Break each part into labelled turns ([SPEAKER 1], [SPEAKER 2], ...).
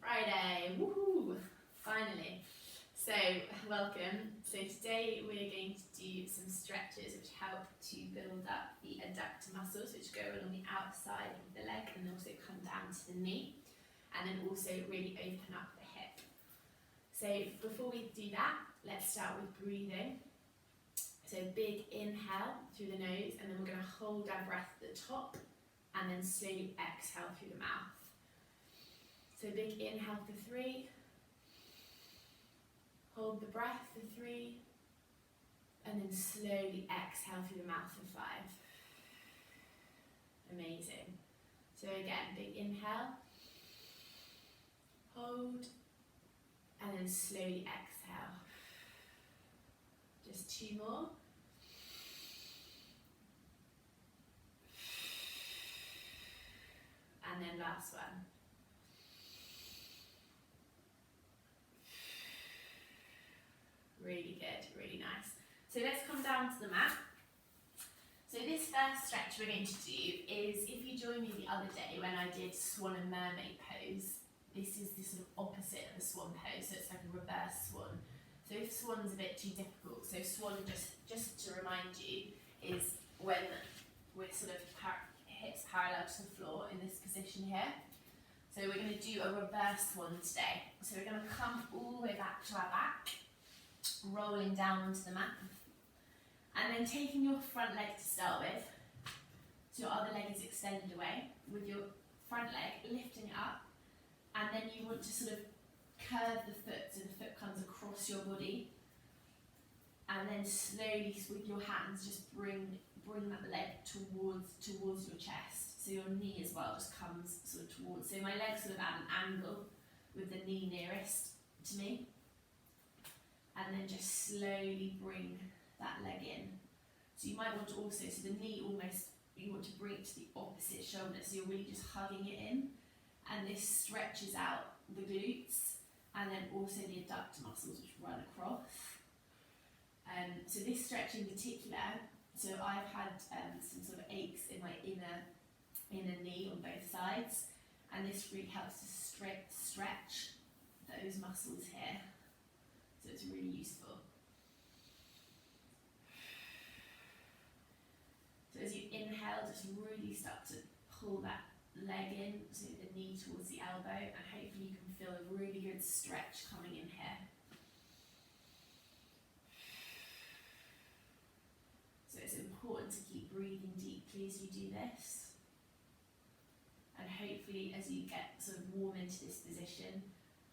[SPEAKER 1] Friday, woohoo! Finally. So, welcome. So today we're going to do some stretches which help to build up the adductor muscles which go along the outside of the leg and also come down to the knee, and then also really open up the hip. So before we do that, let's start with breathing. So big inhale through the nose, and then we're going to hold our breath at the top and then slowly exhale through the mouth. So big inhale for 3, hold the breath for 3, and then slowly exhale through the mouth for 5. Amazing. So again, big inhale, hold, and then slowly exhale. Just 2 more. And then last one. Really good, really nice. So let's come down to the mat. So this first stretch we're going to do is, if you joined me the other day when I did swan and mermaid pose, this is the sort of opposite of the swan pose, so it's like a reverse swan. So if swan's a bit too difficult, so swan, just to remind you, is when we're sort of hips parallel to the floor in this position here. So we're going to do a reverse swan today. So we're going to come all the way back to our back, rolling down onto the mat, and then taking your front leg to start with, so your other leg is extended away, with your front leg lifting it up, and then you want to sort of curve the foot so the foot comes across your body, and then slowly with your hands just bring that leg towards your chest, so your knee as well just comes sort of towards, so my leg's sort of at an angle with the knee nearest to me. And then just slowly bring that leg in. So you might want to also, so the knee almost, you want to bring it to the opposite shoulder, so you're really just hugging it in. And this stretches out the glutes, and then also the adductor muscles which run across. So this stretch in particular, so I've had some sort of aches in my inner knee on both sides, and this really helps to stretch those muscles here. So it's really useful. So as you inhale, just really start to pull that leg in, so the knee towards the elbow, and hopefully you can feel a really good stretch coming in here. So it's important to keep breathing deeply as you do this. And hopefully as you get sort of warm into this position,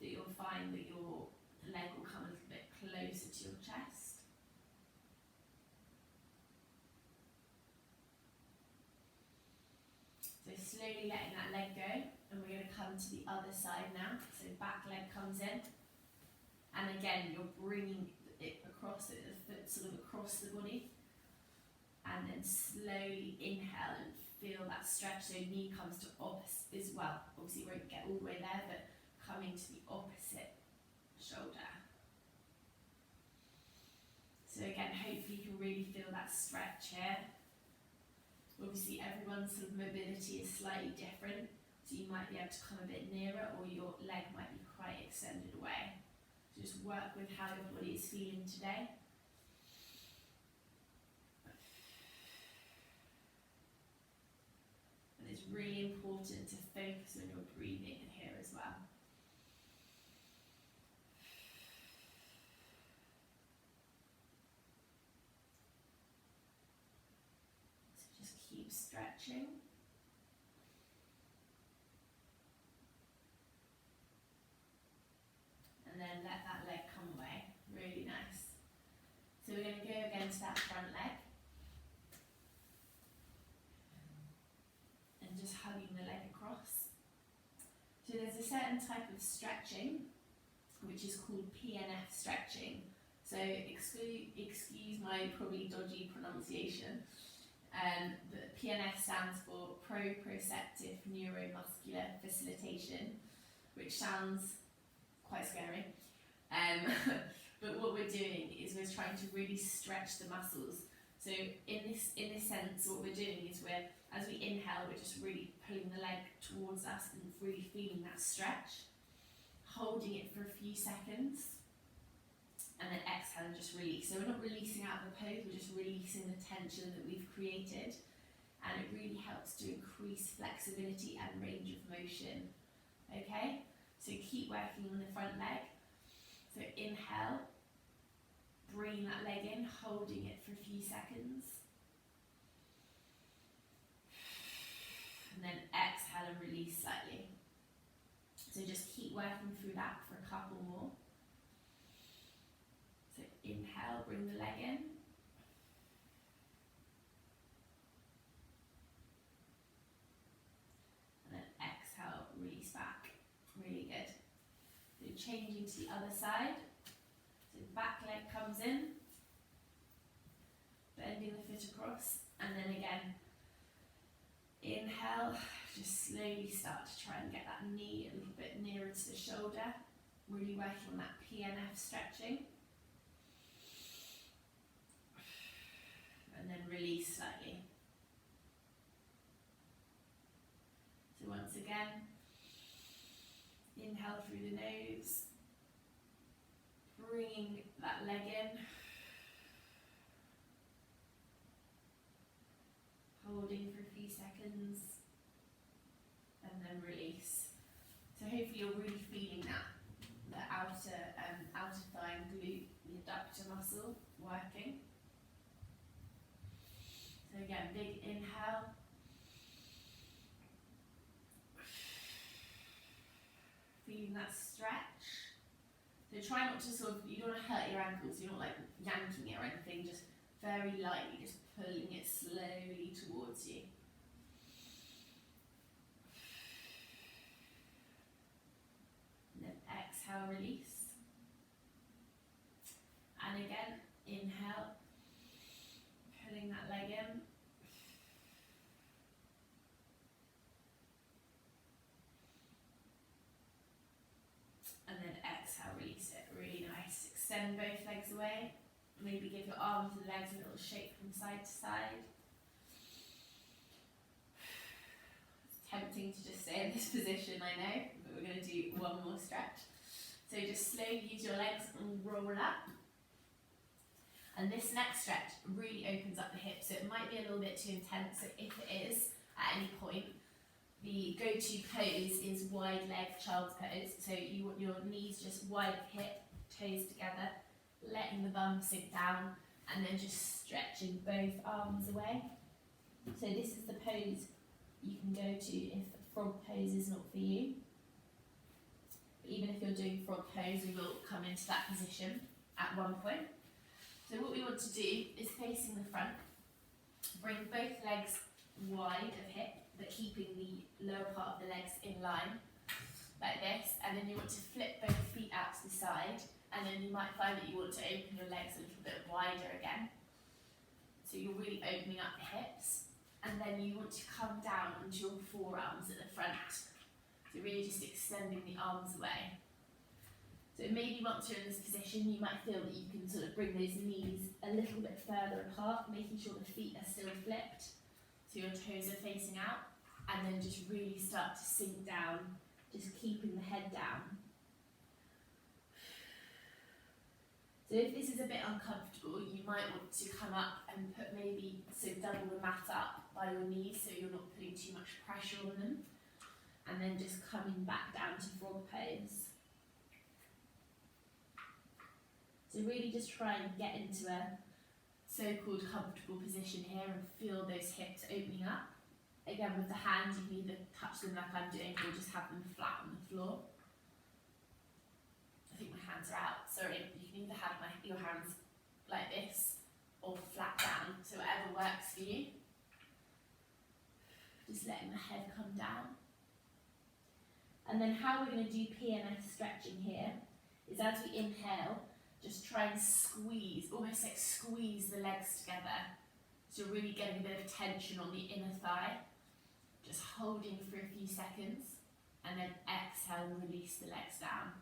[SPEAKER 1] that you'll find that your leg will come a little bit closer to your chest. So slowly letting that leg go, and we're going to come to the other side now. So back leg comes in, and again you're bringing it across, the foot sort of across the body, and then slowly inhale and feel that stretch, so knee comes to opposite as well. Obviously you won't get all the way there, but coming to the opposite shoulder. So again, hopefully you can really feel that stretch here. Obviously everyone's sort of mobility is slightly different, so you might be able to come a bit nearer, or your leg might be quite extended away. So just work with how your body is feeling today. And it's really important to focus on your breathing here as well. Keep stretching. And then let that leg come away. Really nice. So we're going to go against that front leg. And just hugging the leg across. So there's a certain type of stretching which is called PNF stretching. So excuse my probably dodgy pronunciation. But PNF stands for proprioceptive neuromuscular facilitation, which sounds quite scary. But what we're doing is we're trying to really stretch the muscles. So in this sense, what we're doing is as we inhale, we're just really pulling the leg towards us and really feeling that stretch. holding it for a few seconds, and then exhale and just release. So we're not releasing out of the pose, we're just releasing the tension that we've created, and it really helps to increase flexibility and range of motion. Okay, so keep working on the front leg. So inhale, bring that leg in, holding it for a few seconds, and then exhale and release slightly. So just keep working through that for a couple more. So inhale, bring the leg in. And then exhale, release back. Really good. So changing to the other side. So back leg comes in, bending the foot across, and then again, inhale, just slowly start to try and get that knee a little bit nearer to the shoulder, really working on that PNF stretching. And then release slightly. So once again, inhale through the nose, bringing that leg in, holding for a few seconds, and then release. So hopefully you're really feeling that, the outer thigh and glute, the adductor muscle working. So again, big inhale. Feeling that stretch. So try not to you don't want to hurt your ankles, you're not like yanking it or anything, just very lightly, just pulling it slowly towards you. And then exhale, release. And again, inhale, pulling that leg in. And then exhale, release it. Really nice. Extend both legs away. Maybe give your arms and legs a little shake from side to side. It's tempting to just stay in this position, I know, but we're going to do one more stretch. So just slowly use your legs and roll up. And this next stretch really opens up the hips, so it might be a little bit too intense. So if it is, at any point, the go-to pose is wide leg child's pose. So you want your knees just wide of hip, toes together, letting the bum sink down, and then just stretching both arms away. So this is the pose you can go to if frog pose is not for you. But even if you're doing frog pose, we will come into that position at one point. So what we want to do is facing the front, bring both legs wide of hip, but keeping the lower part of the legs in line, like this, and then you want to flip both feet out to the side, and then you might find that you want to open your legs a little bit wider again. So you're really opening up the hips, and then you want to come down onto your forearms at the front. So really just extending the arms away. So maybe once you're in this position, you might feel that you can sort of bring those knees a little bit further apart, making sure the feet are still flipped, so your toes are facing out, and then just really start to sink down, just keeping the head down. So if this is a bit uncomfortable, you might want to come up and put double the mat up by your knees so you're not putting too much pressure on them, and then just coming back down to frog pose. So really just try and get into a so-called comfortable position here and feel those hips opening up. Again, with the hands, you can either touch them like I'm doing or just have them flat on the floor. I think my hands are out. Sorry, you can either have your hands like this or flat down, so whatever works for you. Just letting the head come down. And then how we're going to do PNF stretching here is as we inhale, just try and squeeze, almost like squeeze the legs together. So you're really getting a bit of tension on the inner thigh. Just holding for a few seconds, and then exhale and release the legs down.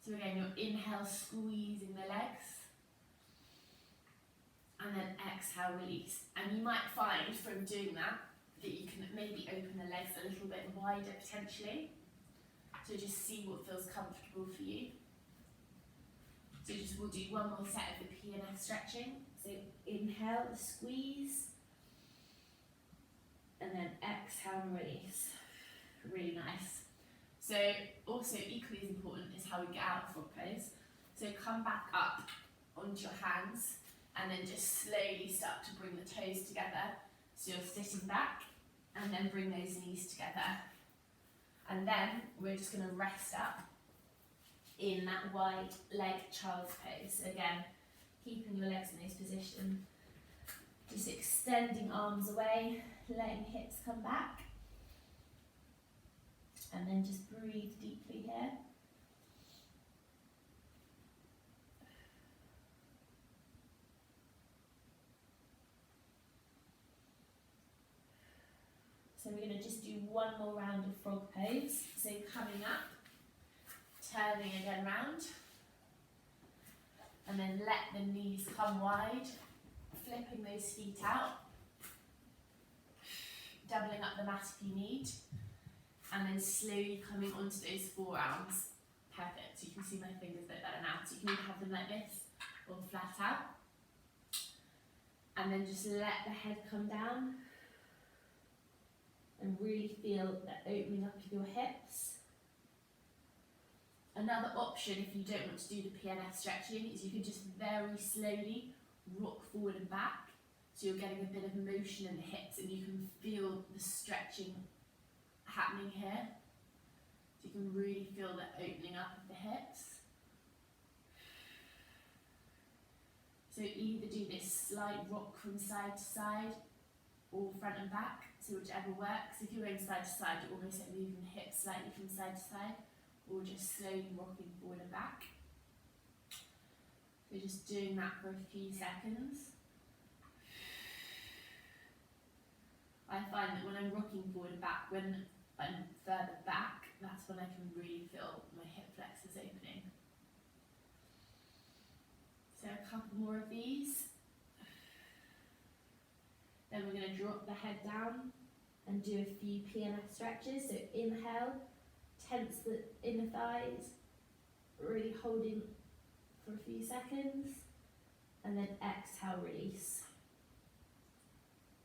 [SPEAKER 1] So again, your inhale, squeezing the legs, and then exhale, release. And you might find from doing that, that you can maybe open the legs a little bit wider potentially. So just see what feels comfortable for you. So we'll do one more set of the PNF stretching. So inhale, squeeze, and then exhale and release. Really nice. So also equally as important is how we get out of frog pose. So come back up onto your hands and then just slowly start to bring the toes together. So you're sitting back and then bring those knees together. And then we're just going to rest up in that wide leg child's pose. So again, keeping your legs in this position. Just extending arms away, letting hips come back. And then just breathe deeply here. So we're going to just do one more round of frog pose. So coming up, turning again round. And then let the knees come wide, flipping those feet out. Doubling up the mat if you need. And then slowly coming onto those forearms. Perfect. So you can see my fingers a bit better now. So you can either have them like this or flat out. And then just let the head come down. And really feel that opening up of your hips. Another option, if you don't want to do the PNF stretching, is you can just very slowly rock forward and back. So you're getting a bit of motion in the hips and you can feel the stretching happening here. So you can really feel the opening up of the hips. So either do this slight rock from side to side or front and back, so whichever works. If you're going side to side, you're almost like moving the hips slightly from side to side, or just slowly rocking forward and back. So just doing that for a few seconds. I find that when I'm rocking forward and back, when I'm further back, that's when I can really feel my hip flexors opening. So a couple more of these. Then we're going to drop the head down and do a few PNF stretches. So inhale, tense the inner thighs, really holding for a few seconds, and then exhale, release.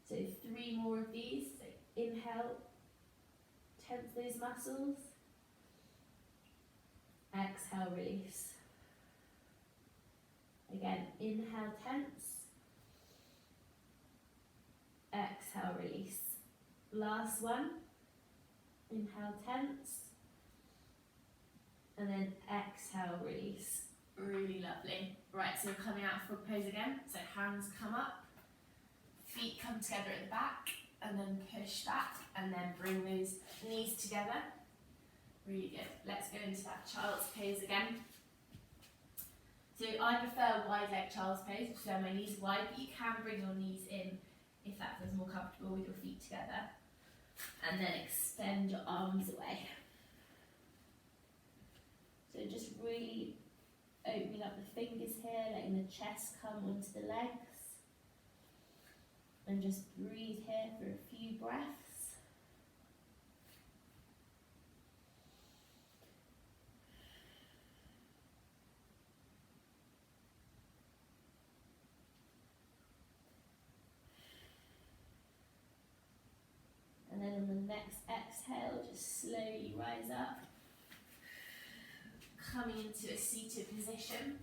[SPEAKER 1] So 3 more of these. So inhale, tense those muscles, exhale, release. Again, inhale, tense, exhale, release. Last one, inhale, tense, and then exhale, release. Really lovely. Right, so coming out of frog pose again. So hands come up, feet come together at the back, and then push back, and then bring those knees together. Really good. Let's go into that child's pose again. So I prefer wide leg child's pose, so my knees wide, but you can bring your knees in if that feels more comfortable with your feet together. And then extend your arms away. So just really opening up the fingers here, letting the chest come onto the legs. And just breathe here for a few breaths. And then on the next exhale, just slowly rise up. Coming into a seated position.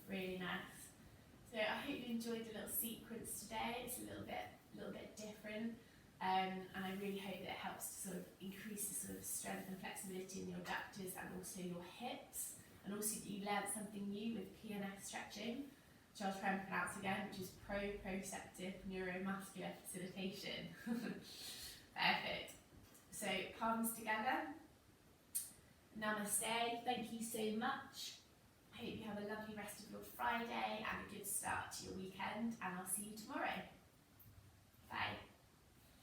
[SPEAKER 1] Really nice. So I hope you enjoyed the little sequence today. It's a little bit different, and I really hope that it helps to sort of increase the sort of strength and flexibility in your adductors and also your hips, and also that you learned something new with PNF stretching, which I'll try and pronounce again, which is proprioceptive neuromuscular facilitation. Perfect. So palms together. Namaste. Thank you so much. I hope you have a lovely rest of your Friday and a good start to your weekend, and I'll see you tomorrow. Bye.